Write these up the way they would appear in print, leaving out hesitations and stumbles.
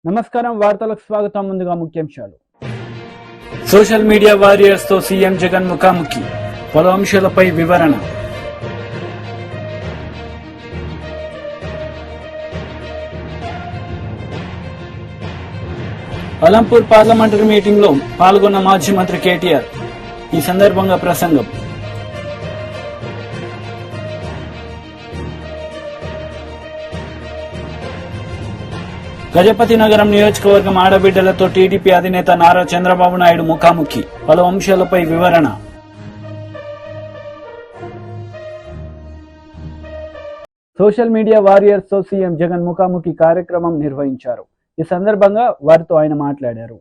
నమస్కారం వార్తలకు స్వాగతం. ముందుగా ముఖ్యాంశాలు. సోషల్ మీడియా వారియర్స్ తో సీఎం జగన్ ముఖాముఖి, పలు అంశాలపై వివరణ. అలంపూర్ పార్లమెంటరీ మీటింగ్ లో పాల్గొన్న మాజీ మంత్రి కేటీఆర్. ఈ సందర్భంగా ప్రసంగం. గజపతి నగరం నియోజకవర్గం ఆడబిడ్డలతో టీడీపీ అధినేత నారా చంద్రబాబు నాయుడు ముఖాముఖి, పలు అంశాలపై వివరణ. సోషల్ మీడియా వారియర్స్ తో సీఎం జగన్ ముఖాముఖి కార్యక్రమం నిర్వహించారు. ఈ సందర్భంగా వారితో ఆయన మాట్లాడారు.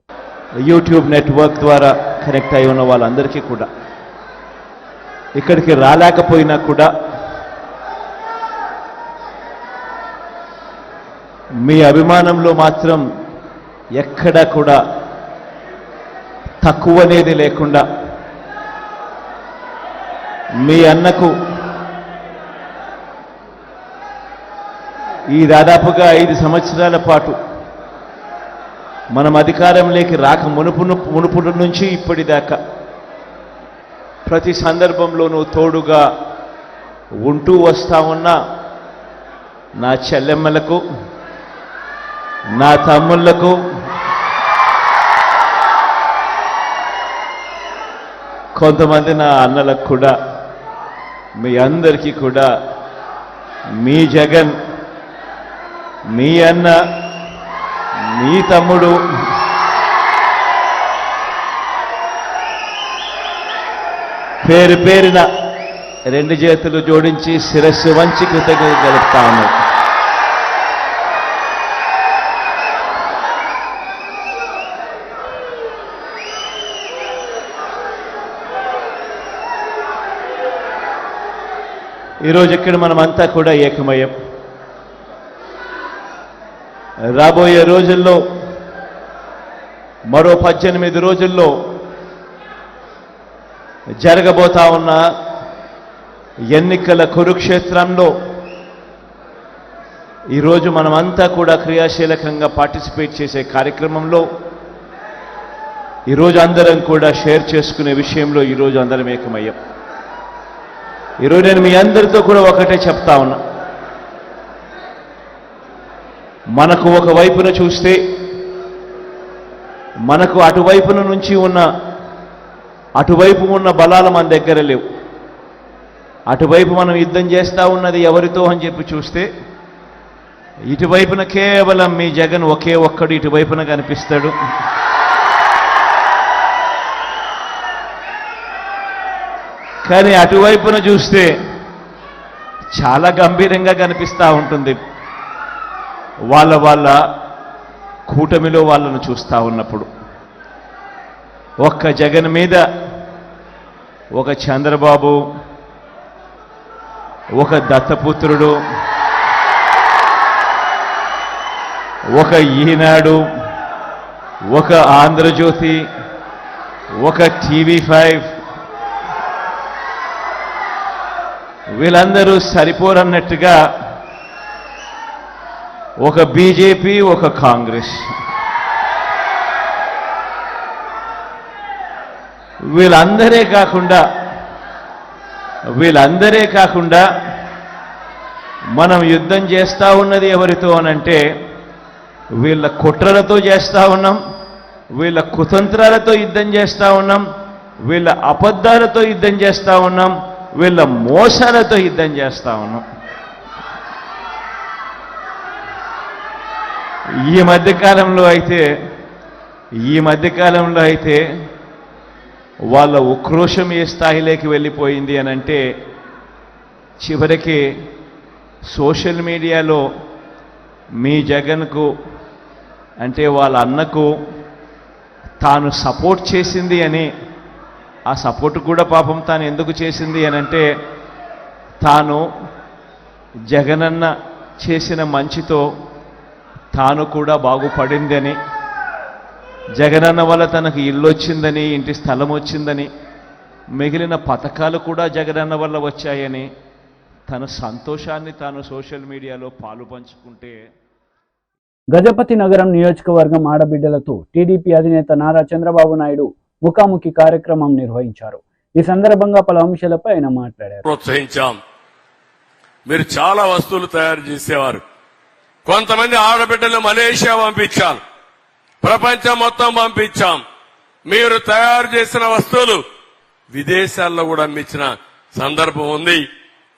యూట్యూబ్ నెట్వర్క్ ద్వారా కనెక్ట్ అయి ఉన్న వాళ్ళందరికీ కూడా, ఇక్కడికి రాలేకపోయినా కూడా మీ అభిమానంలో మాత్రం ఎక్కడా కూడా తక్కువనేది లేకుండా మీ అన్నకు ఈ దాదాపుగా 5 సంవత్సరాల పాటు మనం అధికారంలోకి రాక మునుపుడు నుంచి ఇప్పటిదాకా ప్రతి సందర్భంలోనూ తోడుగా ఉంటూ వస్తా ఉన్న నా చెల్లెమ్మలకు, నా తమ్ముళ్లకు, కొంతమంది నా అన్నలకు కూడా, మీ అందరికీ కూడా మీ జగన్, మీ అన్న, మీ తమ్ముడు పేరు పేరున 2 చేతులు జోడించి శిరస్సు వంచి కృతజ్ఞత తెలుపుతా ఉన్నాను. ఈరోజు ఇక్కడ మనమంతా కూడా ఏకమయ్యాం. రాబోయే రోజుల్లో, మరో 18 రోజుల్లో జరగబోతా ఉన్న ఎన్నికల కురుక్షేత్రంలో ఈరోజు మనమంతా కూడా క్రియాశీలకంగా పార్టిసిపేట్ చేసే కార్యక్రమంలో ఈరోజు అందరం కూడా షేర్ చేసుకునే విషయంలో ఈరోజు అందరం ఏకమయ్యాం. ఈరోజు నేను మీ అందరితో కూడా ఒకటే చెప్తా ఉన్నా. మనకు ఒకవైపున చూస్తే మనకు అటువైపు ఉన్న బలాలు మన దగ్గర లేవు. అటువైపు మనం యుద్ధం చేస్తూ ఉన్నది ఎవరితో అని చెప్పి చూస్తే ఇటువైపున కేవలం మీ జగన్ ఒకే ఒక్కడు ఇటువైపున కనిపిస్తాడు. కానీ అటువైపున చూస్తే చాలా గంభీరంగా కనిపిస్తూ ఉంటుంది. వాళ్ళ కూటమిలో వాళ్ళను చూస్తూ ఉన్నప్పుడు ఒక్క జగన్ మీద ఒక చంద్రబాబు, ఒక దత్తపుత్రుడు, ఒక ఈనాడు, ఒక ఆంధ్రజ్యోతి, ఒక టీవీ5 వీళ్ళందరూ సరిపోరన్నట్టుగా ఒక బీజేపీ, ఒక కాంగ్రెస్, వీళ్ళందరే కాకుండా మనం యుద్ధం చేస్తూ ఉన్నది ఎవరితో అనంటే వీళ్ళ కుట్రలతో చేస్తూ ఉన్నాం, వీళ్ళ కుతంత్రాలతో యుద్ధం చేస్తూ ఉన్నాం, వీళ్ళ అబద్ధాలతో యుద్ధం చేస్తూ ఉన్నాం, వీళ్ళ మోసాలతో యుద్ధం చేస్తూ ఉన్నాం. ఈ మధ్యకాలంలో అయితే వాళ్ళ ఉక్రోషం ఏ స్థాయిలోకి వెళ్ళిపోయింది అనంటే చివరికి సోషల్ మీడియాలో మీ జగన్కు అంటే వాళ్ళ అన్నకు తాను సపోర్ట్ చేసింది అని, ఆ సపోర్ట్ కూడా పాపం తాను ఎందుకు చేసింది అనంటే తాను జగనన్న చేసిన మంచితో తాను కూడా బాగుపడిందని, జగనన్న వల్ల తనకు ఇల్లు వచ్చిందని, ఇంటి స్థలం వచ్చిందని, మిగిలిన పథకాలు కూడా జగనన్న వల్ల వచ్చాయని తన సంతోషాన్ని తాను సోషల్ మీడియాలో పాలు పంచుకుంటే గజపతి నగరం నియోజకవర్గం ఆడబిడ్డలతో టీడీపీ అధినేత నారా చంద్రబాబు నాయుడు ముఖాముఖి కార్యక్రమం నిర్వహించారు. ఈ సందర్భంగా పలు అంశాలపై ఆయన మాట్లాడారు. ప్రోత్సహించాం. మీరు చాలా వస్తువులు తయారు చేసేవారు. కొంతమంది ఆడబిడ్డలు మలేషియా పంపించాం, ప్రపంచం మొత్తం పంపించాం. మీరు తయారు చేసిన వస్తువులు విదేశాల్లో కూడా అమ్మించిన సందర్భం ఉంది.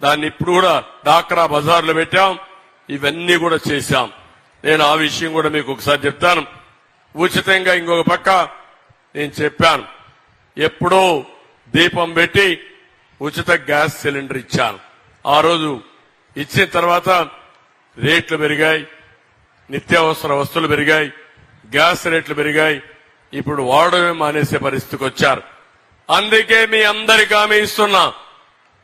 దాన్ని ఇప్పుడు కూడా డాక్రా బజార్లో పెట్టాం. ఇవన్నీ కూడా చేశాం. నేను ఆ విషయం కూడా మీకు ఒకసారి చెప్తాను. ఉచితంగా ఇంకొక పక్క నేను చెప్పాను, ఎప్పుడో దీపం పెట్టి ఉచిత గ్యాస్ సిలిండర్ ఇచ్చాను. ఆ రోజు ఇచ్చిన తర్వాత రేట్లు పెరిగాయి, నిత్యావసర వస్తువులు పెరిగాయి, గ్యాస్ రేట్లు పెరిగాయి. ఇప్పుడు వాడమే మానేసే పరిస్థితికి వచ్చారు. అందుకే మీ అందరికీ హామీ ఇస్తున్నా,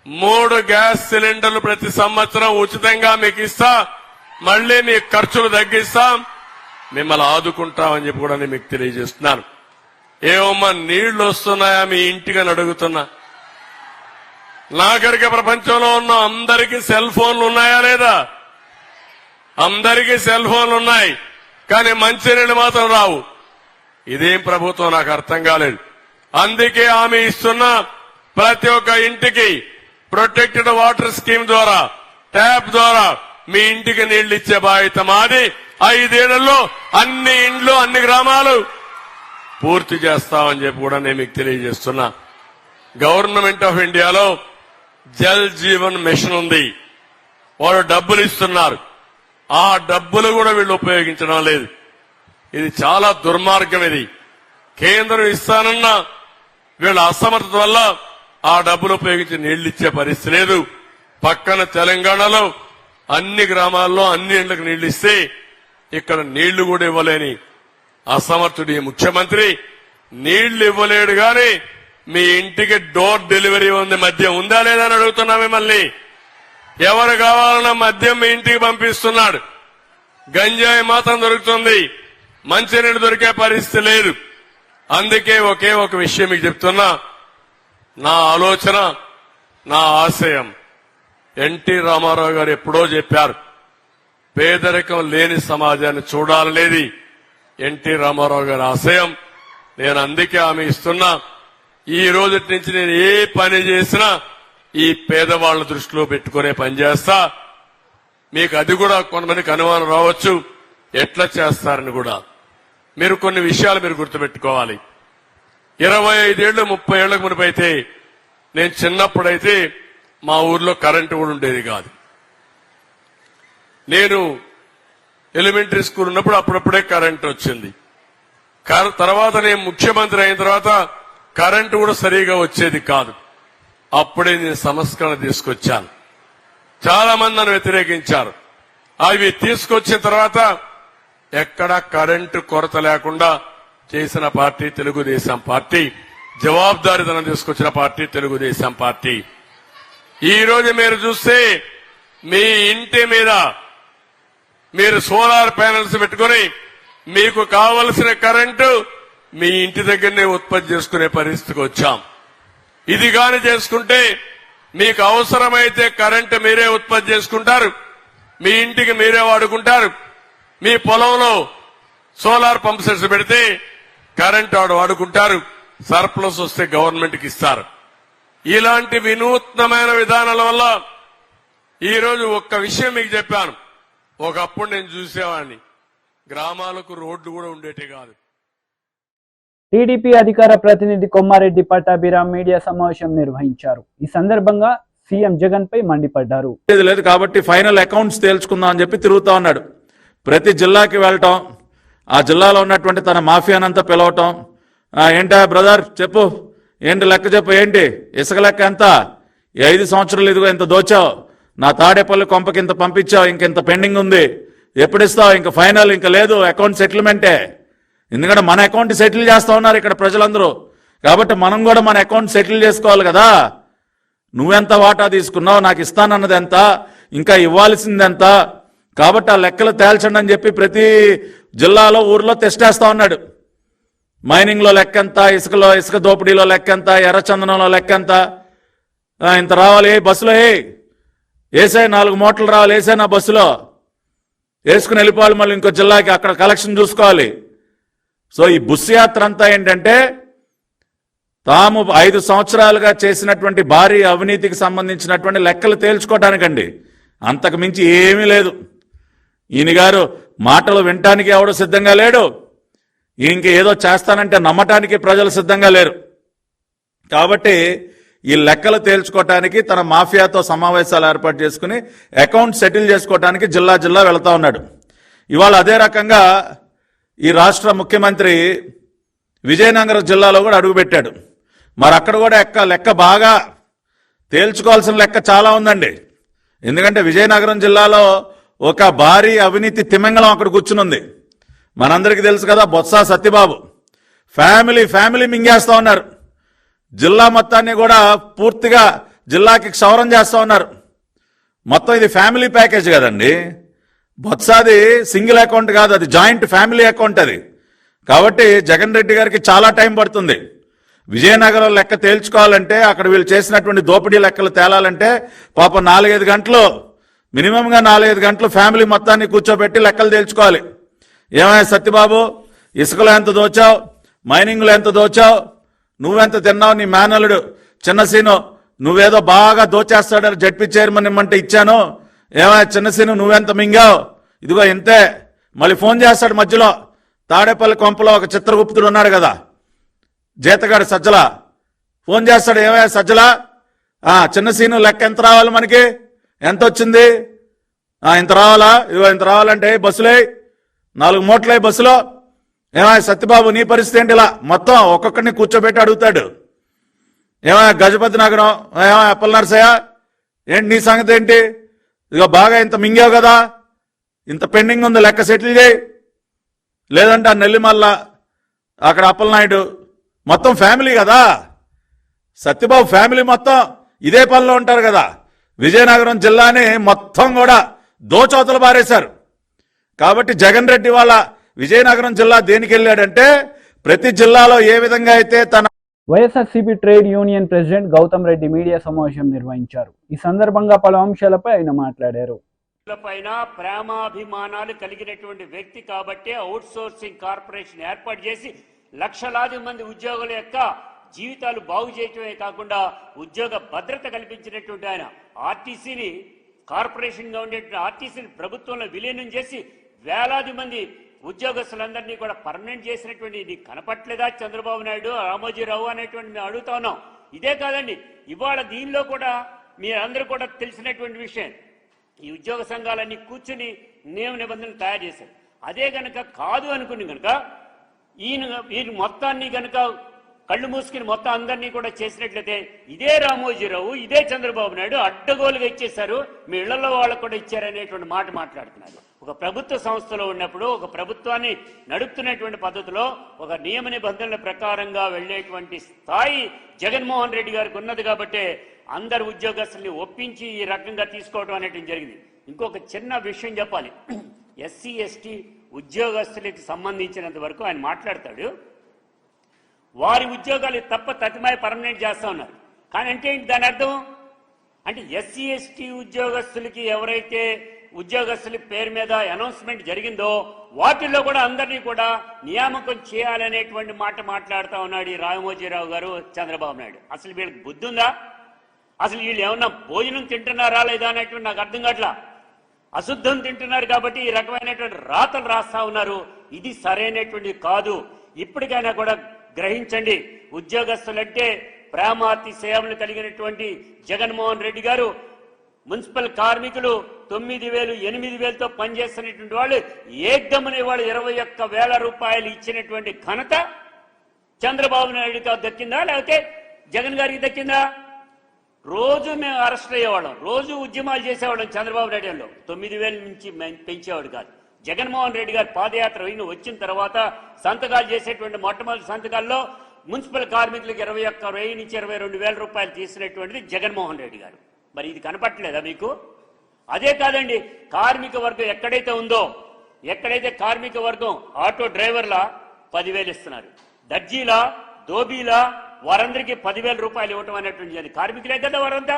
3 గ్యాస్ సిలిండర్లు ప్రతి సంవత్సరం ఉచితంగా మీకు ఇస్తా. మళ్లీ మీ ఖర్చులు తగ్గిస్తాం, మిమ్మల్ని ఆదుకుంటామని చెప్పి కూడా నేను మీకు తెలియజేస్తున్నాను. ఏమమ్మా నీళ్లు వస్తున్నాయా మీ ఇంటికి అని అడుగుతున్నా. నాగరిక ప్రపంచంలో ఉన్న అందరికీ సెల్ ఫోన్లు ఉన్నాయా లేదా? అందరికీ సెల్ ఫోన్లు ఉన్నాయి, కానీ మంచినీళ్ళు మాత్రం రావు. ఇదేం ప్రభుత్వం నాకు అర్థం కాలేదు. అందుకే హామీ ఇస్తున్నా, ప్రతి ఒక్క ఇంటికి ప్రొటెక్టెడ్ వాటర్ స్కీమ్ ద్వారా, ట్యాప్ ద్వారా మీ ఇంటికి నీళ్లు ఇచ్చే బాధ్యత మాది. 5 ఏళ్లలో అన్ని ఇండ్లు, అన్ని గ్రామాలు పూర్తి చేస్తామని చెప్పి కూడా నేను మీకు తెలియజేస్తున్నా. గవర్నమెంట్ ఆఫ్ ఇండియాలో జల్ జీవన్ మిషన్ ఉంది. వాళ్ళు డబ్బులు ఇస్తున్నారు. ఆ డబ్బులు కూడా వీళ్ళు ఉపయోగించడం లేదు. ఇది చాలా దుర్మార్గం. ఇది కేంద్రం ఇస్తానన్న వీళ్ళ అసమర్థత వల్ల ఆ డబ్బులు ఉపయోగించి నీళ్లు ఇచ్చే పరిస్థితి లేదు. పక్కన తెలంగాణలో అన్ని గ్రామాల్లో అన్ని ఇండ్లకు నీళ్లు ఇస్తే ఇక్కడ నీళ్లు కూడా ఇవ్వలేని అసమర్థుడి ముఖ్యమంత్రి నీళ్లు ఇవ్వలేడు. గాని మీ ఇంటికి డోర్ డెలివరీ ఉంది. మద్యం ఉందా లేదా అని అడుగుతున్నా మిమ్మల్ని. ఎవరు కావాలన్నా మద్యం మీ ఇంటికి పంపిస్తున్నాడు. గంజాయి మాత్రం దొరుకుతుంది, మంచినీళ్ళు దొరికే పరిస్థితి లేదు. అందుకే ఒకే ఒక విషయం మీకు చెప్తున్నా. నా ఆలోచన, నా ఆశయం ఎన్టీ రామారావు గారు ఎప్పుడో చెప్పారు, పేదరికం లేని సమాజాన్ని చూడాలనేది ఎన్టీ రామారావు గారి ఆశయం. నేను అందుకే హామీ ఇస్తున్నా, ఈ రోజు నుంచి నేను ఏ పని చేసినా ఈ పేదవాళ్ల దృష్టిలో పెట్టుకునే పని చేస్తా. మీకు అది కూడా కొంతమందికి అనుమానం రావచ్చు, ఎట్లా చేస్తారని కూడా. మీరు కొన్ని విషయాలు మీరు గుర్తుపెట్టుకోవాలి. 25 ఏళ్లు 30 ఏళ్లకు మునిపైతే, నేను చిన్నప్పుడైతే మా ఊర్లో కరెంటు కూడా ఉండేది కాదు. నేను ఎలిమెంటరీ స్కూల్ ఉన్నప్పుడు అప్పుడప్పుడే కరెంటు వచ్చింది. తర్వాత నేను ముఖ్యమంత్రి అయిన తర్వాత కరెంటు కూడా సరిగా వచ్చేది కాదు. అప్పుడే నేను సంస్కరణ తీసుకొచ్చాను. చాలా మంది నన్ను వ్యతిరేకించారు. అవి తీసుకొచ్చిన తర్వాత ఎక్కడా కరెంటు కొరత లేకుండా చేసిన పార్టీ తెలుగుదేశం పార్టీ. జవాబుదారీతనం తీసుకొచ్చిన పార్టీ తెలుగుదేశం పార్టీ. ఈ రోజు మీరు చూస్తే మీ ఇంటి మీద మీరు సోలార్ ప్యానెల్స్ పెట్టుకుని మీకు కావలసిన కరెంటు మీ ఇంటి దగ్గరనే ఉత్పత్తి చేసుకునే పరిస్థితికి వచ్చాం. ఇది గాని చేసుకుంటే మీకు అవసరమైతే కరెంటు మీరే ఉత్పత్తి చేసుకుంటారు, మీ ఇంటికి మీరే వాడుకుంటారు. మీ పొలంలో సోలార్ పంప్ సెట్స్ పెడితే కరెంటు వాడుకుంటారు. సర్ప్లస్ వస్తే గవర్నమెంట్ కి ఇస్తారు. ఇలాంటి వినూత్నమైన విధానాల వల్ల ఈరోజు ఒక్క విషయం మీకు చెప్పాను. ఒకప్పుడు నేను చూసేవాడిని, గ్రామాలకు రోడ్లు కూడా ఉండేటి కాదు. టీడీపీ అధికార ప్రతినిధి కొమ్మారెడ్డి పట్టాభిరామ్ మీడియా సమావేశం నిర్వహించారు. ఈ సందర్భంగా సీఎం జగన్ పై మండిపడ్డారు. లేదు కాబట్టి ఫైనల్ అకౌంట్స్ తేల్చుకుందాం అని చెప్పి తిరుగుతా ఉన్నాడు. ప్రతి జిల్లాకి వెళ్ళటం, ఆ జిల్లాలో ఉన్నటువంటి తన మాఫియానంతా పిలవటం. ఏంటా బ్రదర్ చెప్పు, ఏంటి లెక్క చెప్పు, ఏంటి ఇసుక లెక్క ఎంత, 5 సంవత్సరాలు ఇదిగో ఇంత దోచావు, నా తాడేపల్లి కొంపకి ఇంత పంపించావు, ఇంకెంత పెండింగ్ ఉంది, ఎప్పుడు ఇస్తావు, ఇంక ఫైనల్ ఇంక లేదు, అకౌంట్ సెటిల్మెంటే. ఎందుకంటే మన అకౌంట్ సెటిల్ చేస్తా ఉన్నారు ఇక్కడ ప్రజలందరూ. కాబట్టి మనం కూడా మన అకౌంట్ సెటిల్ చేసుకోవాలి కదా. నువ్వెంత వాటా తీసుకున్నావు, నాకు ఇస్తానన్నది ఎంత, ఇంకా ఇవ్వాల్సింది ఎంత, కాబట్టి ఆ లెక్కలు తేల్చండి అని చెప్పి ప్రతి జిల్లాలో ఊర్లో తెస్టేస్తా ఉన్నాడు. మైనింగ్ లో లెక్కెంత, ఇసుక దోపిడీలో లెక్కెంత, ఎర్రచందనంలో లెక్కెంత, ఇంత రావాలి బస్సులో, వేసే 4 మూటలు రావాలి, వేసే నా బస్సులో. వేసుకుని వెళ్ళిపోవాలి, మళ్ళీ ఇంకో జిల్లాకి అక్కడ కలెక్షన్ చూసుకోవాలి. సో ఈ బుస్ యాత్ర అంతా ఏంటంటే తాము 5 సంవత్సరాలుగా చేసినటువంటి భారీ అవినీతికి సంబంధించినటువంటి లెక్కలు తేల్చుకోవటానికండి. అంతకు మించి ఏమీ లేదు. ఈయన గారు మాటలు వినటానికి ఎవడు సిద్ధంగా లేడు, ఇంక ఏదో చేస్తానంటే నమ్మటానికి ప్రజలు సిద్ధంగా లేరు. కాబట్టి ఈ లెక్కలు తేల్చుకోవటానికి తన మాఫియాతో సమావేశాలు ఏర్పాటు చేసుకుని అకౌంట్ సెటిల్ చేసుకోవటానికి జిల్లా జిల్లా వెళతా ఉన్నాడు. ఇవాళ అదే రకంగా ఈ రాష్ట్ర ముఖ్యమంత్రి విజయనగరం జిల్లాలో కూడా అడుగుపెట్టాడు. మరి అక్కడ కూడా లెక్క బాగా తేల్చుకోవాల్సిన లెక్క చాలా ఉందండి. ఎందుకంటే విజయనగరం జిల్లాలో ఒక భారీ అవినీతి తిమింగళం అక్కడ కూర్చునుంది. మనందరికీ తెలుసు కదా, బొత్స సత్యబాబు ఫ్యామిలీ మింగేస్తా ఉన్నారు. జిల్లా మొత్తాన్ని కూడా పూర్తిగా జిల్లాకి క్షవరం చేస్తా ఉన్నారు. మొత్తం ఇది ఫ్యామిలీ ప్యాకేజ్ కదండి. బొత్సాది సింగిల్ అకౌంట్ కాదు, అది జాయింట్ ఫ్యామిలీ అకౌంట్ అది. కాబట్టి జగన్ రెడ్డి గారికి చాలా టైం పడుతుంది. విజయనగరం లెక్క తేల్చుకోవాలంటే, అక్కడ వీళ్ళు చేసినటువంటి దోపిడీ లెక్కలు తేలాలంటే పాపం 4-5 గంటలు, మినిమంగా 4-5 గంటలు ఫ్యామిలీ మొత్తాన్ని కూర్చోబెట్టి లెక్కలు తేల్చుకోవాలి. ఏమయ్యా సత్యబాబు, ఇసుకలో ఎంత దోచావు, మైనింగ్లో ఎంత దోచావు, నువ్వెంత తిన్నావు, నీ మేనల్లుడు చిన్నసీను నువ్వేదో బాగా దోచేస్తాడని జడ్పీ చైర్మన్ ఇమ్మంటే ఇచ్చాను, ఏమయ్యా చిన్నసీను నువ్వెంత మింగావు, ఇదిగో ఇంతే. మళ్ళీ ఫోన్ చేస్తాడు మధ్యలో, తాడేపల్లి కొంపలో ఒక చిత్రగుప్తుడు ఉన్నాడు కదా, జీతగాడు సజ్జల, ఫోన్ చేస్తాడు, ఏమయ్యా సజ్జల చిన్నసీను లెక్క ఎంత రావాలి, మనకి ఎంత వచ్చింది, ఇంత రావాలా, ఇదిగో ఇంత రావాలంటే బస్సులే 4 మూటలే బస్సులో. ఏమయ్య సత్యబాబు నీ పరిస్థితి ఏంటి, ఇలా మొత్తం ఒక్కొక్కడిని కూర్చోబెట్టి అడుగుతాడు. ఏమయ్య గజపతి నగరం, ఏమయ్య అప్పల నరసయ్య ఏంటి నీ సంగతి ఏంటి, ఇదిగో బాగా ఇంత మింగావు కదా, ఇంత పెండింగ్ ఉంది లెక్క సెటిల్ చేయి. లేదంటే ఆ నెల్లిమల్ల అక్కడ అప్పలనాయుడు, మొత్తం ఫ్యామిలీ కదా, సత్యబాబు ఫ్యామిలీ మొత్తం ఇదే పనిలో ఉంటారు కదా. విజయనగరం జిల్లాని మొత్తం కూడా దోచవతలు బారేశారు. కాబట్టి జగన్ రెడ్డి వాళ్ళ విజయనగరం జిల్లా దేనికి వెళ్ళాడంటే, ప్రతి జిల్లాలో ఏ విధంగా అయితే తన YSRCP trade union president Gautam Reddy media సమావేశం నిర్వహించారు. ఈ సందర్భంగా పలు అంశాలపై ఆయన మాట్లాడారు. పైన ప్రేమాభిమానాలు కలిగినటువంటి వ్యక్తి కాబట్టి అవుట్ సోర్సింగ్ కార్పొరేషన్ ఏర్పాటు చేసి లక్షలాది మంది ఉద్యోగుల యొక్క జీవితాలు బాగు చేయటమే కాకుండా ఉద్యోగ భద్రత కల్పించినటువంటి ఆయన ఆర్టీసీని, కార్పొరేషన్ గా ఉండేటువంటి ఆర్టీసీని ప్రభుత్వంలో విలీనం చేసి వేలాది మంది ఉద్యోగస్తులందరినీ కూడా పర్మనెంట్ చేసినటువంటి ఇది కనపట్లేదా చంద్రబాబు నాయుడు, రామోజీరావు అనేటువంటి మేము అడుగుతా ఉన్నాం. ఇదే కాదండి, ఇవాళ దీనిలో కూడా మీరందరూ కూడా తెలిసినటువంటి విషయం, ఈ ఉద్యోగ సంఘాలన్నీ కూర్చుని నియమ నిబంధనలు తయారు చేశారు. అదే గనక కాదు అనుకుని గనక ఈయన మొత్తాన్ని గనక కళ్ళు మూసుకుని మొత్తం అందరినీ కూడా చేసినట్లయితే ఇదే రామోజీరావు, ఇదే చంద్రబాబు నాయుడు అడ్డగోలుగా ఇచ్చేశారు, మీ ఇళ్లలో వాళ్ళకు కూడా ఇచ్చారనేటువంటి మాట మాట్లాడుతున్నారు. ఒక ప్రభుత్వ సంస్థలో ఉన్నప్పుడు, ఒక ప్రభుత్వాన్ని నడుపుతున్నటువంటి పద్ధతిలో ఒక నియమ నిబంధనల ప్రకారంగా వెళ్లేటువంటి స్థాయి జగన్మోహన్ రెడ్డి గారికి ఉన్నది కాబట్టి అందరు ఉద్యోగస్తుల్ని ఒప్పించి ఈ రకంగా తీసుకోవడం అనేటువంటి జరిగింది. ఇంకొక చిన్న విషయం చెప్పాలి, ఎస్సీ ఎస్టీ ఉద్యోగస్తులకి సంబంధించినంత వరకు ఆయన మాట్లాడతాడు, వారి ఉద్యోగాలు తప్ప తతిమాయ పర్మనెంట్ చేస్తా ఉన్నారు. కానీ అంటే ఏంటి దాని అర్థం అంటే, ఎస్సీ ఎస్టీ ఉద్యోగస్తులకి ఎవరైతే ఉద్యోగస్తుల పేరు మీద అనౌన్స్మెంట్ జరిగిందో వాటిల్లో కూడా అందరినీ కూడా నియామకం చేయాలనేటువంటి మాట మాట్లాడుతూ ఉన్నాడు ఈ రామోజీరావు గారు, చంద్రబాబు నాయుడు. అసలు వీళ్ళకి బుద్ధి ఉందా? అసలు వీళ్ళు ఏమన్నా భోజనం తింటున్నారా లేదా అనేటువంటి నాకు అర్థం కావట్లా. అశుద్ధం తింటున్నారు కాబట్టి ఈ రకమైనటువంటి రాతలు రాస్తా ఉన్నారు. ఇది సరైనటువంటి కాదు. ఇప్పటికైనా కూడా గ్రహించండి, ఉద్యోగస్తులంటే ప్రేమాతిశయములు కలిగినటువంటి జగన్మోహన్ రెడ్డి గారు మున్సిపల్ కార్మికులు 9,000, 8,000తో పనిచేస్తున్నటువంటి వాళ్ళు ఏకదమనే వాళ్ళు 21,000 రూపాయలు ఇచ్చినటువంటి ఘనత చంద్రబాబు నాయుడుకి దక్కిందా లేకపోతే జగన్ గారికి దక్కిందా? రోజు మేము అరెస్ట్ అయ్యేవాళ్ళం, రోజు ఉద్యమాలు చేసేవాళ్ళం. చంద్రబాబు నాయుడు 9,000 నుంచి పెంచేవాడు కాదు. జగన్మోహన్ రెడ్డి గారు పాదయాత్ర వచ్చిన తర్వాత సంతకాలు చేసేటువంటి మొట్టమొదటి సంతకాల్లో మున్సిపల్ కార్మికులకు 21,000 నుంచి 22,000 రూపాయలు తీసినటువంటిది జగన్మోహన్ రెడ్డి గారు. మరి ఇది కనపట్లేదా మీకు? అదే కాదండి, కార్మిక వర్గం ఎక్కడైతే ఉందో, ఎక్కడైతే కార్మిక వర్గం ఆటో డ్రైవర్ల 10,000 ఇస్తున్నారు, దర్జీలా, దోబీలా వారందరికీ 10,000 రూపాయలు ఇవ్వటం అనేటువంటి కార్మికులే కదా వారంతా.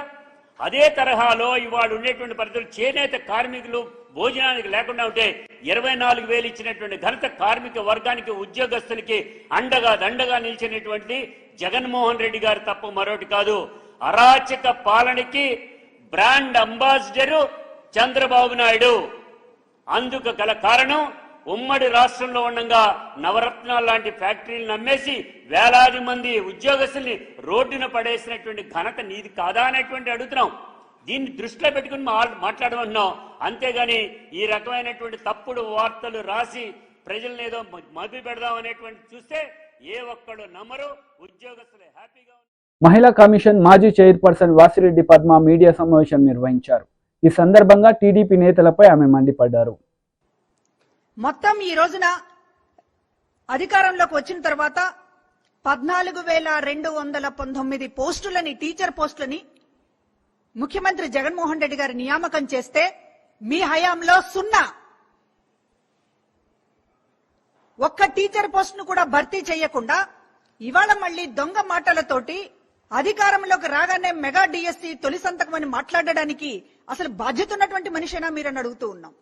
అదే తరహాలో ఇవాళ ఉండేటువంటి పరిస్థితులు చేనేత కార్మికులు భోజనానికి లేకుండా ఉంటే 24,000 ఇచ్చినటువంటి ఘనత కార్మిక వర్గానికి ఉద్యోగస్తులకి అండగా దండగా నిలిచినటువంటి జగన్మోహన్ రెడ్డి గారు తప్ప మరొకటి కాదు. అరాచక పాలనకి బ్రాండ్ అంబాసిడరు చంద్రబాబు నాయుడు. అందుకు గల కారణం ఉమ్మడి రాష్ట్రంలో ఉండగా నవరత్నాలు లాంటి ఫ్యాక్టరీలు నమ్మేసి వేలాది మంది ఉద్యోగస్తుల్ని రోడ్డున పడేసినటువంటి ఘనత నీది కాదా అనేటువంటి అడుగుతున్నాం. దీన్ని దృష్టిలో పెట్టుకుని మాట్లాడమంటున్నాం. అంతేగాని ఈ రకమైనటువంటి తప్పుడు వార్తలు రాసి ప్రజల్ని ఏదో మభ్య పెడదాం అనేటువంటి చూస్తే ఏ ఒక్కడు నమ్మరు. ఉద్యోగస్తులు హ్యాపీగా. మహిళా కమిషన్ మాజీ చైర్పర్సన్ వాసిరెడ్డి పద్మ మీడియా సమావేశం నిర్వహించారు. ఈ సందర్భంగా టీడీపీ నేతలపై ఆమె మండిపడ్డారు. మొత్తం ఈ రోజున అధికారంలోకి వచ్చిన తర్వాత 14,219 పోస్టులని, టీచర్ పోస్టులని ముఖ్యమంత్రి జగన్మోహన్ రెడ్డి గారు నియామకం చేస్తే మీ హయాంలో 0. ఒక్క టీచర్ పోస్టును కూడా భర్తీ చేయకుండా ఇవాళ మళ్లీ దొంగ మాటలతోటి అధికారంలోకి రాగానే మెగా డిఎస్సి తొలి సంతకం అని మాట్లాడడానికి అసలు బాధ్యత ఉన్నటువంటి మనిషేనా మీరని అడుగుతూ ఉన్నాం.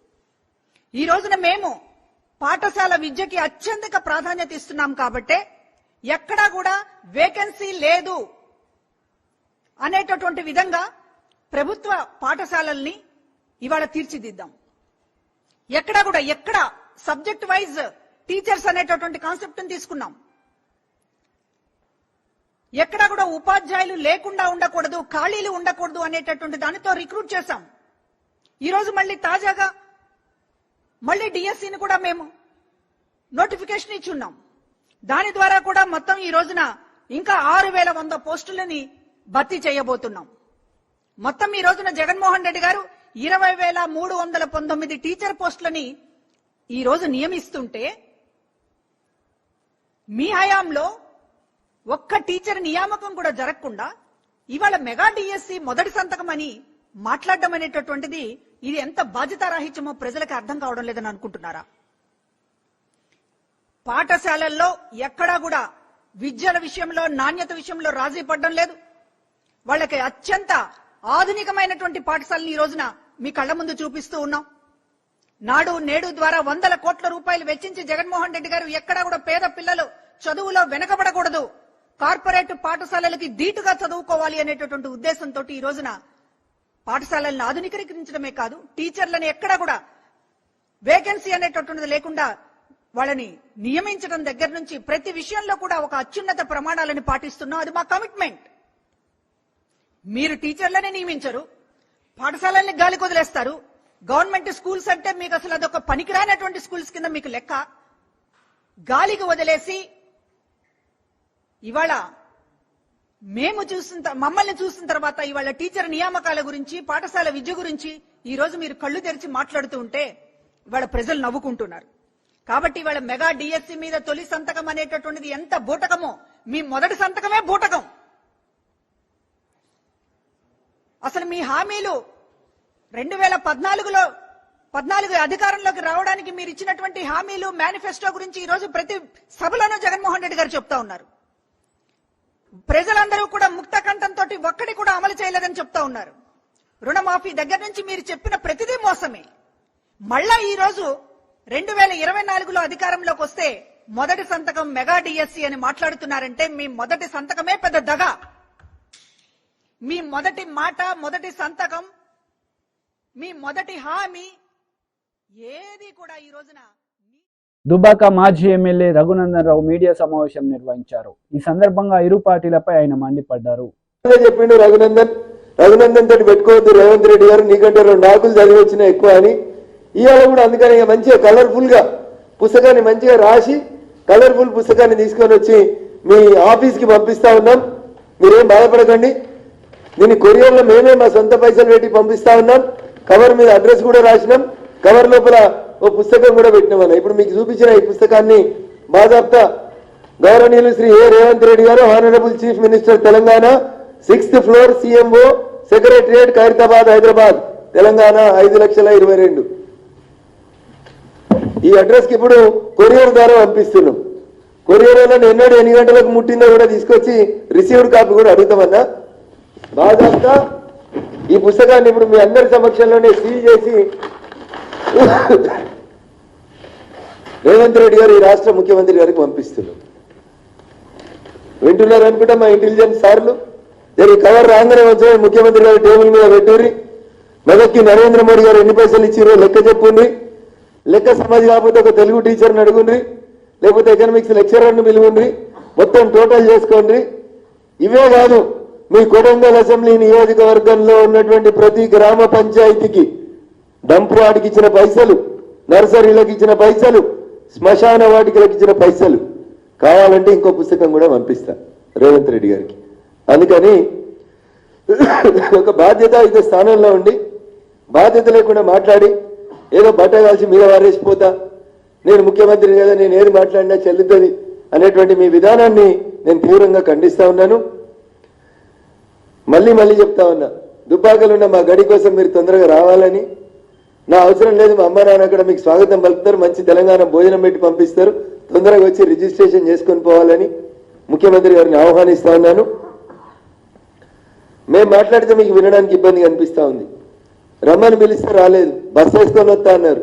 ఈ రోజున మేము పాఠశాల విద్యకి అత్యధిక ప్రాధాన్యత ఇస్తున్నాం కాబట్టే ఎక్కడా కూడా వేకెన్సీ లేదు అనేటటువంటి విధంగా ప్రభుత్వ పాఠశాలల్ని ఇవాళ తీర్చిదిద్దాం. ఎక్కడ సబ్జెక్ట్ వైజ్ టీచర్స్ అనేటటువంటి కాన్సెప్ట్ తీసుకున్నాం. ఎక్కడా కూడా ఉపాధ్యాయులు లేకుండా ఉండకూడదు, ఖాళీలు ఉండకూడదు అనేటటువంటి దానితో రిక్రూట్ చేశాం. ఈ రోజు మళ్ళీ తాజాగా మళ్ళీ డిఎస్సిని కూడా మేము నోటిఫికేషన్ ఇచ్చున్నాం. దాని ద్వారా కూడా మొత్తం ఈ రోజున ఇంకా 6,100 పోస్టులని భర్తీ చేయబోతున్నాం. మొత్తం ఈ రోజున జగన్మోహన్ రెడ్డి గారు 20,319 టీచర్ పోస్టులని ఈ రోజు నియమిస్తుంటే మీ హయాంలో ఒక్క టీచర్ నియామకం కూడా జరగకుండా ఇవాళ మెగా డిఎస్సి మొదటి సంతకం అని మాట్లాడడం అనేటటువంటిది ఇది ఎంత బాధ్యతారాహిత్యమో ప్రజలకు అర్థం కావడం లేదని అనుకుంటున్నారా? పాఠశాలల్లో ఎక్కడా కూడా విద్యల విషయంలో, నాణ్యత విషయంలో రాజీ పడడం లేదు. వాళ్ళకి అత్యంత ఆధునికమైనటువంటి పాఠశాలను ఈ రోజున మీ కళ్ల ముందు చూపిస్తూ ఉన్నాం. నాడు నేడు ద్వారా 100 కోట్ల రూపాయలు వెచ్చించి జగన్మోహన్ రెడ్డి గారు ఎక్కడా కూడా పేద పిల్లలు చదువులో వెనకబడకూడదు, కార్పొరేట్ పాఠశాలలకి ధీటుగా చదువుకోవాలి అనేటటువంటి ఉద్దేశంతో ఈ రోజున పాఠశాలలను ఆధునీకరించడమే కాదు, టీచర్లను ఎక్కడా కూడా వేకెన్సీ అనేటటువంటిది లేకుండా వాళ్ళని నియమించడం దగ్గర నుంచి ప్రతి విషయంలో కూడా ఒక అత్యున్నత ప్రమాణాలను పాటిస్తున్నాం. అది మా కమిట్మెంట్. మీరు టీచర్లని నియమించరు, పాఠశాలల్ని గాలికి వదిలేస్తారు. గవర్నమెంట్ స్కూల్స్ అంటే మీకు అసలు అదొక పనికిరానటువంటి స్కూల్స్ కింద మీకు లెక్క. గాలికి వదిలేసి ఇవాళ మమ్మల్ని చూసిన తర్వాత ఇవాళ టీచర్ నియామకాల గురించి, పాఠశాల విద్య గురించి ఈ రోజు మీరు కళ్ళు తెరిచి మాట్లాడుతూ ఉంటే ఇవాళ ప్రజలు నవ్వుకుంటున్నారు. కాబట్టి ఇవాళ మెగా డిఎస్సి మీద తొలి సంతకం అనేటటువంటిది ఎంత బూటకమో మీ మొదటి సంతకమే బూటకం. అసలు మీ హామీలు 2014 అధికారంలోకి రావడానికి మీరు ఇచ్చినటువంటి హామీలు, మేనిఫెస్టో గురించి ఈ రోజు ప్రతి సభలోనూ జగన్మోహన్ రెడ్డి గారు చెప్తా ఉన్నారు. ప్రజలందరూ కూడా ముక్త కంఠంతో ఒక్కడి కూడా అమలు చేయలేదని చెప్తా ఉన్నారు. రుణమాఫీ దగ్గర నుంచి మీరు చెప్పిన ప్రతిదీ మోసమే. మళ్ళా ఈ రోజు 2024లో అధికారంలోకి వస్తే మొదటి సంతకం మెగా డిఎస్సి అని మాట్లాడుతున్నారంటే మీ మొదటి సంతకమే పెద్ద దగ. మీ మొదటి మాట, మొదటి సంతకం, మీ మొదటి హామీ ఏది కూడా ఈ రోజున. దుబ్బాక మాజీ ఎమ్మెల్యే రఘునందన్ రావు మీడియా సమావేశం నిర్వహించారు. ఈ సందర్భంగా ఇరు పార్టీలపై ఆయన మండిపడ్డారు. చెప్పిండు రఘునందన్ తోటి పెట్టుకోవద్దు రేవంత్ రెడ్డి గారు, నీకంటే 2 ఆకులు చదివి వచ్చినా ఎక్కువ అని. ఇవాళ కూడా అందుకని మంచిగా కలర్ఫుల్ గా పుస్తకాన్ని మంచిగా రాసి కలర్ఫుల్ పుస్తకాన్ని తీసుకొని వచ్చి మీ ఆఫీస్కి పంపిస్తా ఉన్నాం. మీరేం బాధపడకండి. దీన్ని కొరియర్లో మేమే మా సొంత పైసలు పెట్టి పంపిస్తా ఉన్నాం. కవర్ మీద అడ్రస్ కూడా రాసినాం. కవర్ లోపల ఓ పుస్తకం కూడా పెట్టినామన్న. ఇప్పుడు మీకు చూపించిన ఈ పుస్తకాన్ని బాజాప్తా గౌరవనీయులు శ్రీ ఏ రేవంత్ రెడ్డి గారు, honourable chief minister Telangana, 6th floor CMO secretariat Khairatabad Hyderabad Telangana 5,22,000. ఈ అడ్రస్ కి ఇప్పుడు కొరియర్ ద్వారా పంపిస్తున్నాం. కొరియర్ వల్ల ఎన్నడూ ఎన్ని గంటలకు ముట్టిందో కూడా తీసుకొచ్చి రిసీవ్డ్ కాపీ కూడా అడుగుతామన్నా. బాజాప్తా ఈ పుస్తకాన్ని ఇప్పుడు మీ అందరి సమక్షంలోనే సీల్ చేసి రేవంత్ రెడ్డి గారు ఈ రాష్ట్ర ముఖ్యమంత్రి గారికి పంపిస్తున్నారు. వింటున్నారు అనుకుంటా మా ఇంటెలిజెన్స్ సార్లు. ఈ కవర్ రాగానే వచ్చే ముఖ్యమంత్రి గారు టేబుల్ మీద పెట్టుర్రి. మెదక్కి నరేంద్ర మోడీ గారు ఎన్ని పైసలు ఇచ్చిరో లెక్క చెప్పుండ్రి. లెక్క సమాజ్ కాకపోతే ఒక తెలుగు టీచర్ని అడుగుండ్రి, లేకపోతే ఎకనామిక్స్ లెక్చరర్ని పిలువుండ్రి, మొత్తం టోటల్ చేసుకోండి. ఇవే కాదు, మీ కొడంగల్ అసెంబ్లీ నియోజకవర్గంలో ఉన్నటువంటి ప్రతి గ్రామ పంచాయతీకి డంప్ వాటికి ఇచ్చిన పైసలు, నర్సరీలకు ఇచ్చిన పైసలు, శ్మశాన వాటికలకు ఇచ్చిన పైసలు కావాలంటే ఇంకో పుస్తకం కూడా పంపిస్తా రేవంత్ రెడ్డి గారికి. అందుకని ఒక బాధ్యతాయుత స్థానంలో ఉండి బాధ్యత లేకుండా మాట్లాడి ఏదో బట్ట కాల్చి మీద వారేసిపోతా, నేను ముఖ్యమంత్రిని కదా, నేను ఏది మాట్లాడినా చెల్లుతుంది అనేటువంటి మీ విధానాన్ని నేను తీవ్రంగా ఖండిస్తా ఉన్నాను. మళ్ళీ చెప్తా ఉన్నా, దుబ్బాకలున్న మా గడి కోసం మీరు తొందరగా రావాలని. నా అవసరం లేదు, మా అమ్మ నాన్న అక్కడ మీకు స్వాగతం పలుకుతారు, మంచి తెలంగాణ భోజనం పెట్టి పంపిస్తారు, తొందరగా వచ్చి రిజిస్ట్రేషన్ చేసుకొని పోవాలని ముఖ్యమంత్రి గారిని ఆహ్వానిస్తా ఉన్నాను. మేము మాట్లాడితే మీకు వినడానికి ఇబ్బంది కనిపిస్తా ఉంది. రమ్మని పిలిస్తే రాలేదు, బస్సు వేసుకొని వస్తా అన్నారు.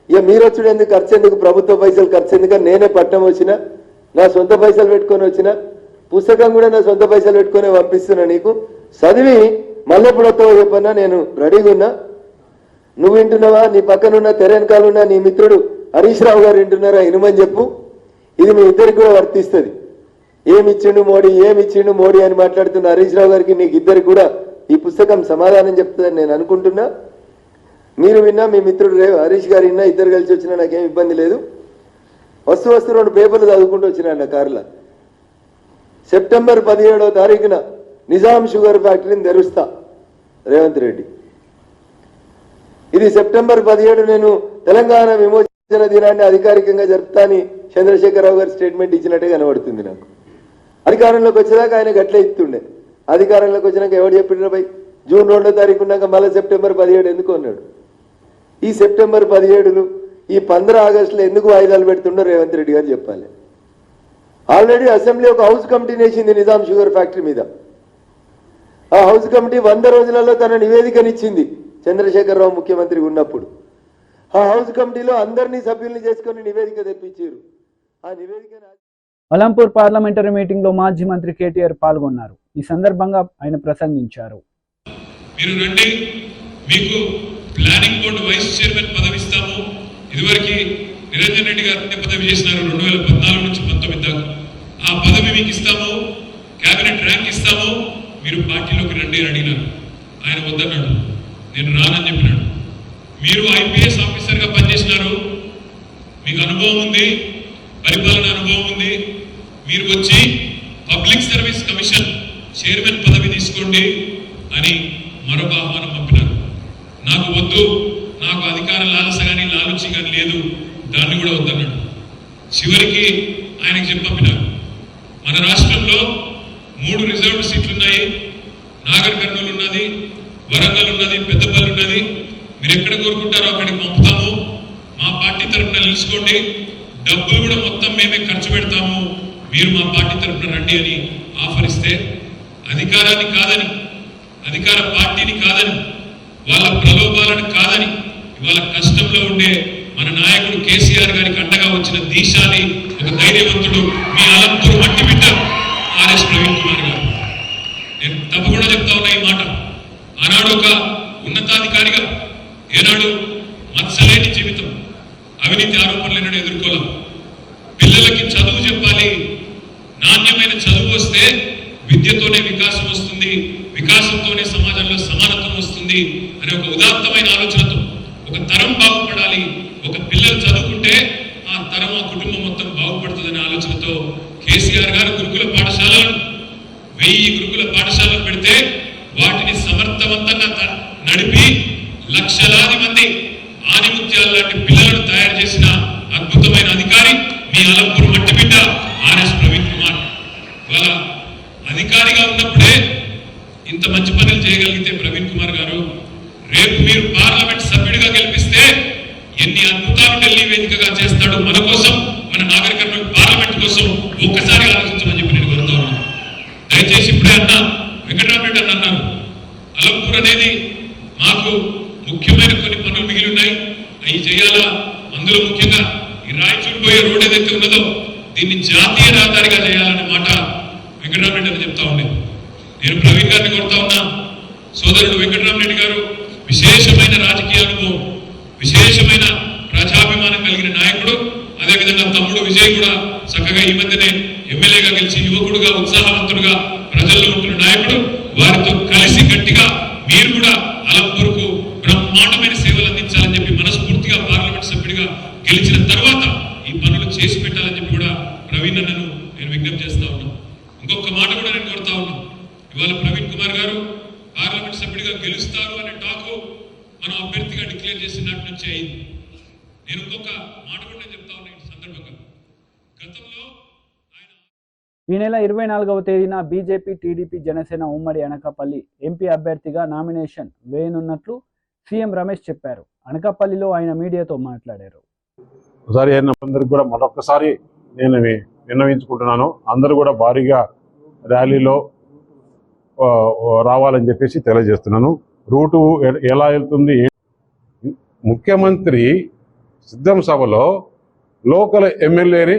ఇక మీరు వచ్చుడు ఎందుకు, ఖర్చు ఎందుకు, ప్రభుత్వ పైసలు ఖర్చు ఎందుకని నేనే పట్టణం వచ్చిన, నా సొంత పైసలు పెట్టుకొని వచ్చిన, పుస్తకం కూడా నా సొంత పైసలు పెట్టుకొని పంపిస్తున్నా. నీకు చదివి మళ్ళీ ఎప్పుడు వస్తావో చెప్పన్నా, నేను రెడీగా ఉన్నా. నువ్వు వింటున్నావా, నీ పక్కనున్న తెరెనకాలున్న నీ మిత్రుడు హరీష్ రావు గారు వింటున్నారా, ఇనుమని చెప్పు. ఇది మీ ఇద్దరికి కూడా వర్తిస్తుంది. ఏమిచ్చిండు మోడీ అని మాట్లాడుతున్న హరీష్ రావు గారికి, నీకు ఇద్దరికి కూడా ఈ పుస్తకం సమాధానం చెప్తుందని నేను అనుకుంటున్నా. మీరు విన్నా, మీ మిత్రుడు హరీష్ గారు విన్నా, ఇద్దరు కలిసి వచ్చినా నాకేం ఇబ్బంది లేదు. వస్తూ 2 పేపర్లు చదువుకుంటూ వచ్చినా నా కారులో. సెప్టెంబర్ 17వ తారీఖున నిజాం షుగర్ ఫ్యాక్టరీని తెరుస్తా రేవంత్ రెడ్డి. ఇది సెప్టెంబర్ 17 నేను తెలంగాణ విమోచన దినాన్ని అధికారికంగా జరుపుతా అని చంద్రశేఖరరావు గారు స్టేట్మెంట్ ఇచ్చినట్టే కనబడుతుంది నాకు. అధికారంలోకి వచ్చేదాకా ఆయన గట్లే ఇస్తుండే, అధికారంలోకి వచ్చినాక ఎవరు చెప్పిన భయ్ జూన్ 2వ తారీఖు ఉన్నాక మళ్ళీ సెప్టెంబర్ 17 ఎందుకు అన్నాడు. ఈ సెప్టెంబర్ 17లు ఈ 15 ఆగస్టులో ఎందుకు వాయిదాలు పెడుతుండో రేవంత్ రెడ్డి గారు చెప్పాలి. ఆల్రెడీ అసెంబ్లీ ఒక హౌస్ కమిటీని వేసింది నిజాం షుగర్ ఫ్యాక్టరీ మీద. ఆ హౌస్ కమిటీ 100 రోజులలో తన నివేదికనిచ్చింది చంద్రశేఖరరావు ముఖ్యమంత్రి ఉన్నప్పుడు. ఆ హౌస్ కమిటీలో అందరినీ సభ్యుల్ని చేసుకొని నివేదిక తెప్పించారు. ఆ నివేదిక అలంపూర్ పార్లమెంటరీ మీటింగ్ లో మాజీ మంత్రి కేటీఆర్ పాల్గొన్నారు. ఈ సందర్భంగా ఆయన ప్రసంగించారు. మీరు రండి, మీకు ప్లానింగ్ బోర్డు వైస్ చైర్మన్ పదవి ఇస్తాము. ఇదివరకు నిరంజన్ రెడ్డి గారు పదవి చేసినారు 2014 నుంచి 19 దాకా. ఆ పదవి మీకు ఇస్తాము, కేబినెట్ ర్యాంక్ ఇస్తాము, మీరు పార్టీలోకి రండి అని అడిగినారు. ఆయన వద్దన్నాడు, నేను రానని చెప్పినాడు. మీరు ఐపీఎస్ ఆఫీసర్గా పనిచేసినారు, మీకు అనుభవం ఉంది, పరిపాలన అనుభవం ఉంది, మీరు వచ్చి పబ్లిక్ సర్వీస్ కమిషన్ చైర్మన్ పదవి తీసుకోండి అని మరొక ఆహ్వానం పంపినారు. నాకు వద్దు, నాకు అధికార లాలస కానీ లాలుచి కానీ లేదు, దాన్ని కూడా వద్దన్నాడు. చివరికి ఆయనకి చెప్పి పంపినారు, మన రాష్ట్రంలో 3 రిజర్వ్డ్ సీట్లు ఉన్నాయి, నాగర్ కర్నూలు ఉన్నది, వరంగల్ ఉన్నది, పెద్దపల్లి ఉన్నది, మీరు ఎక్కడ కోరుకుంటారో అక్కడికి పంపుతాము, మా పార్టీ తరఫున నిలుచుకోండి, డబ్బులు కూడా మొత్తం మేమే ఖర్చు పెడతాము, మీరు మా పార్టీ తరఫున రండి అని ఆఫర్ ఇస్తే అధికారాన్ని కాదని, అధికార పార్టీని కాదని, వాళ్ళ ప్రలోభాలను కాదని, ఇవాళ కష్టంలో ఉండే మన నాయకుడు కేసీఆర్ గారికి అండగా వచ్చిన దీశాలి ఒక ధైర్యవంతుడు మీ అలంపూర్ మట్టి బిడ్డ ఆర్ఎస్ ప్రవీణ్ కుమార్ గారు. నేను తప్పకుండా చెప్తా ఉన్నా ఈ మాట. ఆనాడు ఒక ఉన్నతాధికారిగా, ఏనాడు మత్సలేని జీవితం, అవినీతి ఆరోపణలను ఎదుర్కోలేం. పిల్లలకి చదువు చెప్పాలి, నాణ్యమైన చదువు వస్తే విద్యతోనే వికాసం వస్తుంది, వికాసంతోనే సమాజంలో సమానత్వం వస్తుంది అనే ఒక ఉదాత్తమైన ఆలోచనతో ఒక తరం బాగుపడాలి, ఒక పిల్లలు చదువుకుంటే ఆ తరం, ఆ కుటుంబం మొత్తం బాగుపడుతుందనే ఆలోచనతో కేసీఆర్ గారు గురుకుల పాఠశాలను 1000 గురుకుల పాఠశాలను పెడితే వాటిని సమర్థవంతంగా నడిపి లక్షలాది మంది ఆనిముత్యాల లాంటి పిల్లలను తయారు చేసిన అద్భుతమైన అధికారి మీ అలంపూర్ మట్టి బిడ్డ ఆర్ఎస్ ప్రవీణ్ కుమార్. వాళ్ళ అధికారిగా ఉన్నప్పుడే ఇంత మంచి పనులు చేయగలిగితే ప్రవీణ్ కుమార్ గారు, రేపు మీరు పార్లమెంట్ సభ్యుడిగా గెలిపిస్తే ఎన్ని అద్భుతాలు ఢిల్లీ వేదికగా చేస్తాడు మన కోసం, మన నాగర్ కర్నూలు పార్లమెంట్ కోసం ఒక్కసారి ఆలోచించమని చెప్పి నేను కోరుతా ఉన్నాను. దయచేసి ఇప్పుడే అన్నా వెంకటరామరెడ్డి అన్నారు, అలంపూర్ అనేది అవి చేయాలా. అందులో ముఖ్యంగా ఈ రాయచూరు పోయే రోడ్ ఏదైతే ఉన్నదో దీన్ని జాతీయ రహదారిగా చేయాలనే మాట వెంకటరామరెడ్డి అని చెప్తా ఉండేది. నేను ప్రవీణ్ గారిని కోరుతా ఉన్నా, సోదరుడు వెంకటరామరెడ్డి గారు విశేషమైన రాజకీయ అనుభవం, విశేషమైన ప్రజాభిమానం కలిగిన నాయకుడు. అదేవిధంగా తమ్ముడు విజయ్ కూడా చక్కగా ఈ మధ్యనే ఎమ్మెల్యేగా గెలిచి యువకుడుగా ఉత్సాహవంతుడుగా ప్రజల్లో ఉంటున్న నాయకుడు. వారితో కలిసి గట్టిగా మీరు కూడా అలంపూర్కు బ్రహ్మాండమైన సేవలు అందించాలని చెప్పి మనస్ఫూర్తిగా పార్లమెంట్ సభ్యుడిగా గెలిచిన తర్వాత ఈ పనులు చేసి పెట్టాలని చెప్పి కూడా ప్రవీణ్ అన్నను నేను విజ్ఞప్తి చేస్తా ఉన్నాను. ఇంకొక మాట కూడా నేను కోరుతా ఉన్నాను. ఇవాళ ప్రవీణ్ కుమార్ గారు పార్లమెంట్ సభ్యుడిగా గెలుస్తారు అనే టాకు మనం అభ్యర్థిగా డిక్లేర్ చేసినట్టు నుంచి అయింది. నేను ఇంకొక మాట కూడా నేను చెప్తా ఉన్నాను ఈ సందర్భంగా. గతంలో ఈ నెల 24వ తేదీన బీజేపీ, టీడీపీ, జనసేన ఉమ్మడి అనకాపల్లి ఎంపీ అభ్యర్థిగా నామినేషన్ వేయనున్నట్లు సీఎం రమేష్ చెప్పారు. అనకాపల్లిలో ఆయన మీడియాతో మాట్లాడారు. ఒకసారి అందరికి కూడా మరొకసారి నేను విన్నవించుకుంటున్నాను. అందరూ కూడా భారీగా ర్యాలీలో రావాలని చెప్పేసి తెలియజేస్తున్నాను. రూటు ఎలా వెళ్తుంది? ముఖ్యమంత్రి సిద్ధం సభలో లోకల్ ఎమ్మెల్యేని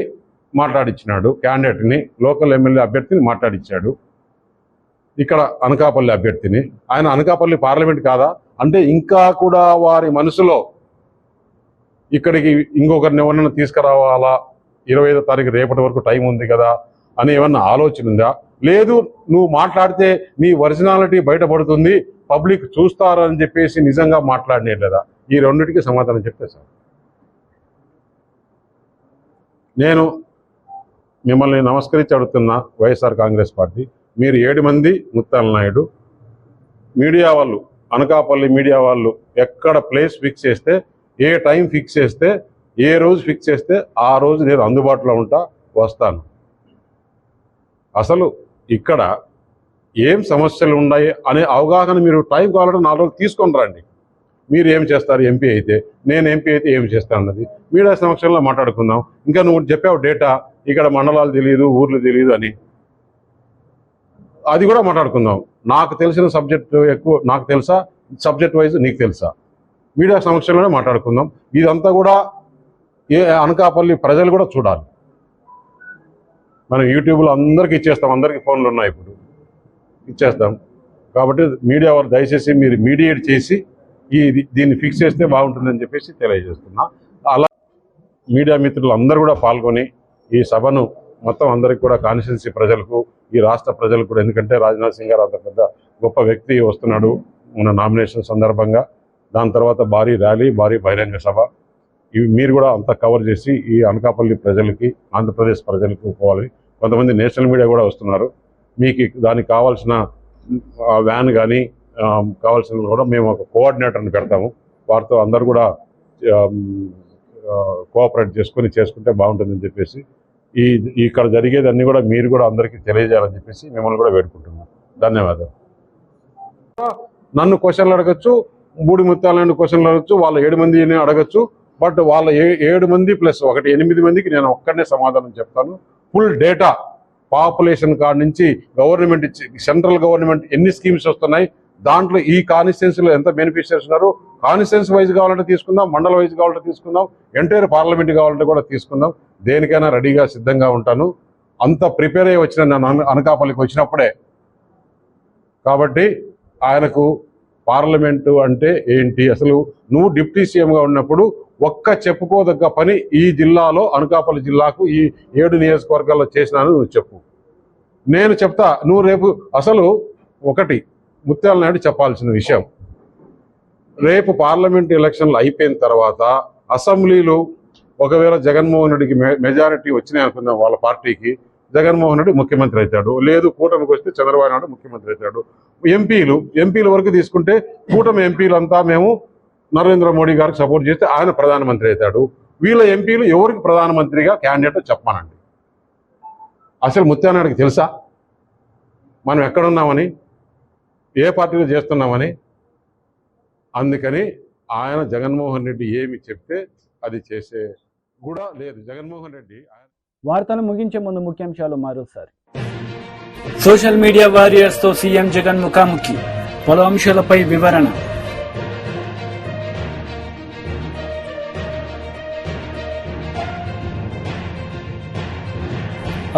మాట్లాడించినాడు, క్యాండిడేట్ని, లోకల్ ఎమ్మెల్యే అభ్యర్థిని మాట్లాడించాడు. ఇక్కడ అనకాపల్లి అభ్యర్థిని. ఆయన అనకాపల్లి పార్లమెంట్ కాదా అంటే ఇంకా కూడా వారి మనసులో ఇక్కడికి ఇంకొకరిని ఎవరన్నా తీసుకురావాలా, 25వ తారీఖు రేపటి వరకు టైం ఉంది కదా అని ఏమన్నా ఆలోచన ఉందా? లేదు, నువ్వు మాట్లాడితే నీ ఒరిజినాలిటీ బయటపడుతుంది, పబ్లిక్ చూస్తారని చెప్పేసి నిజంగా మాట్లాడినే లేదా? ఈ రెండింటికి సమాధానం చెప్తే సార్. నేను మిమ్మల్ని నమస్కరించి అడుగుతున్నా, వైఎస్ఆర్ కాంగ్రెస్ పార్టీ, మీరు 7 మంది ముత్యాల నాయుడు మీడియా వాళ్ళు, అనకాపల్లి మీడియా వాళ్ళు ఎక్కడ ప్లేస్ ఫిక్స్ చేస్తే, ఏ టైం ఫిక్స్ చేస్తే, ఏ రోజు ఫిక్స్ చేస్తే ఆ రోజు నేను అందుబాటులో ఉంటా, వస్తాను. అసలు ఇక్కడ ఏం సమస్యలు ఉన్నాయి అనే అవగాహన మీరు టైం కావాలంటే 4 రోజులు తీసుకొని రండి. మీరు ఏం చేస్తారు ఎంపీ అయితే, నేను ఎంపీ అయితే ఏం చేస్తాను అన్నది మీడియా సమక్షంలో మాట్లాడుకుందాం. ఇంకా నువ్వు చెప్పావు డేటా, ఇక్కడ మండలాలు తెలియదు, ఊర్లు తెలియదు అని, అది కూడా మాట్లాడుకుందాం. నాకు తెలిసిన సబ్జెక్ట్ ఎక్కువ నాకు తెలుసా, సబ్జెక్ట్ వైజ్ నీకు తెలుసా, మీడియా సమక్షంలోనే మాట్లాడుకుందాం. ఇదంతా కూడా అనకాపల్లి ప్రజలు కూడా చూడాలి. మనం యూట్యూబ్లో అందరికీ ఇచ్చేస్తాం, అందరికీ ఫోన్లు ఉన్నాయి, ఇప్పుడు ఇచ్చేస్తాం. కాబట్టి మీడియా వారు దయచేసి మీరు మీడియేట్ చేసి దీన్ని ఫిక్స్ చేస్తే బాగుంటుందని చెప్పేసి తెలియజేస్తున్నా. అలా మీడియా మిత్రులు అందరూ కూడా పాల్గొని ఈ సభను మొత్తం అందరికి కూడా కాన్స్టిట్యున్సీ ప్రజలకు, ఈ రాష్ట్ర ప్రజలకు కూడా, ఎందుకంటే రాజ్నాథ్ సింగ్ గారు అంత పెద్ద గొప్ప వ్యక్తి వస్తున్నాడు మన నామినేషన్ సందర్భంగా. దాని తర్వాత భారీ ర్యాలీ, భారీ బహిరంగ సభ, ఇవి మీరు కూడా అంతా కవర్ చేసి ఈ అనకాపల్లి ప్రజలకి, ఆంధ్రప్రదేశ్ ప్రజలకు పోవాలి. కొంతమంది నేషనల్ మీడియా కూడా వస్తున్నారు. మీకు దానికి కావాల్సిన వ్యాన్ కానీ కావాల్సిన కూడా మేము ఒక కోఆర్డినేటర్ని పెడతాము. వారితో అందరు కూడా కోఆపరేట్ చేసుకుంటే బాగుంటుందని చెప్పేసి ఇక్కడ జరిగేదన్నీ కూడా మీరు కూడా అందరికీ తెలియజేయాలని చెప్పేసి మిమ్మల్ని కూడా వేడుకుంటున్నాను. ధన్యవాదాలు. నన్ను క్వశ్చన్లు అడగచ్చు, బూడి ముత్యాలను క్వశ్చన్లు అడగచ్చు, వాళ్ళ 7 మందిని అడగచ్చు. బట్ వాళ్ళ 7 మంది ప్లస్ 8 మందికి నేను ఒక్కడనే సమాధానం చెప్తాను. ఫుల్ డేటా, పాపులేషన్ కాడ నుంచి గవర్నమెంట్ ఇచ్చి, సెంట్రల్ గవర్నమెంట్ ఎన్ని స్కీమ్స్ వస్తున్నాయి, దాంట్లో ఈ కాన్స్టిట్యున్సీలో ఎంత బెనిఫిషియర్స్ ఉన్నారు, కాన్స్టిట్యున్సీ వైజ్ కావాలంటే తీసుకుందాం, మండల వైజ్ కావాలంటే తీసుకుందాం, ఎంటైర్ పార్లమెంట్ కావాలంటే కూడా తీసుకుందాం. దేనికైనా రెడీగా సిద్ధంగా ఉంటాను. అంత ప్రిపేర్ అయ్యి వచ్చిన నేను అనకాపల్లికి వచ్చినప్పుడే. కాబట్టి ఆయనకు పార్లమెంటు అంటే ఏంటి, అసలు నువ్వు డిప్యూటీ సీఎంగా ఉన్నప్పుడు ఒక్క చెప్పుకోదగ్గ పని ఈ జిల్లాలో, అనకాపల్లి జిల్లాకు ఈ 7 నియోజకవర్గాల్లో చేసినాను నువ్వు చెప్పు, నేను చెప్తా. నువ్వు రేపు అసలు ఒకటి ముత్యాల నాయుడు చెప్పాల్సిన విషయం, రేపు పార్లమెంట్ ఎలక్షన్లు అయిపోయిన తర్వాత అసెంబ్లీలో ఒకవేళ జగన్మోహన్ రెడ్డికి మెజారిటీ వచ్చినాయి అనుకుందాం, వాళ్ళ పార్టీకి, జగన్మోహన్ రెడ్డి ముఖ్యమంత్రి అవుతాడు. లేదు కూటమికి వస్తే చంద్రబాబు నాయుడు ముఖ్యమంత్రి అవుతాడు. ఎంపీల వరకు తీసుకుంటే కూటమి ఎంపీలంతా మేము నరేంద్ర మోడీ గారికి సపోర్ట్ చేస్తే ఆయన ప్రధానమంత్రి అవుతాడు. వీళ్ళ ఎంపీలు ఎవరికి ప్రధానమంత్రిగా క్యాండిడేట్ చెప్పమానండి. అసలు ముత్యాల నాయుడికి తెలుసా మనం ఎక్కడున్నామని, ఏ పార్టీలో చేస్తున్నామని? అందుకని ఆయన జగన్మోహన్ రెడ్డి ఏమి చెప్తే అది చేసే కూడా లేదు. జగన్మోహన్ రెడ్డి వార్తలు ముగించే ముందు ముఖ్యాంశాలు మరోసారి. సోషల్ మీడియా వారియర్స్ తో సీఎం జగన్ ముఖాముఖి, పలు అంశాలపై వివరణ.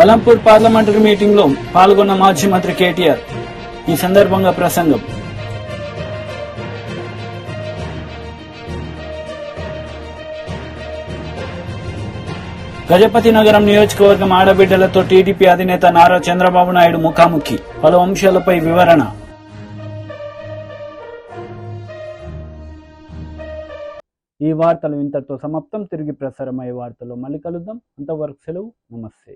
అలంపూర్ పార్లమెంటరీ మీటింగ్ లో పాల్గొన్న మాజీ మంత్రి కేటీఆర్. ఈ సందర్భంగా ప్రసంగం. గజపతి నగరం నియోజకవర్గం ఆడబిడ్డలతో టీడీపీ అధినేత నారా చంద్రబాబు నాయుడు ముఖాముఖి. పలు అంశాలపై వివరణ. ఈ వార్తలు ఇంతటితో సమాప్తం. తిరిగి ప్రసారమయ్యే వార్తల్లో మళ్ళీ కలుద్దాం. అంతవరకు సెలవు. నమస్తే.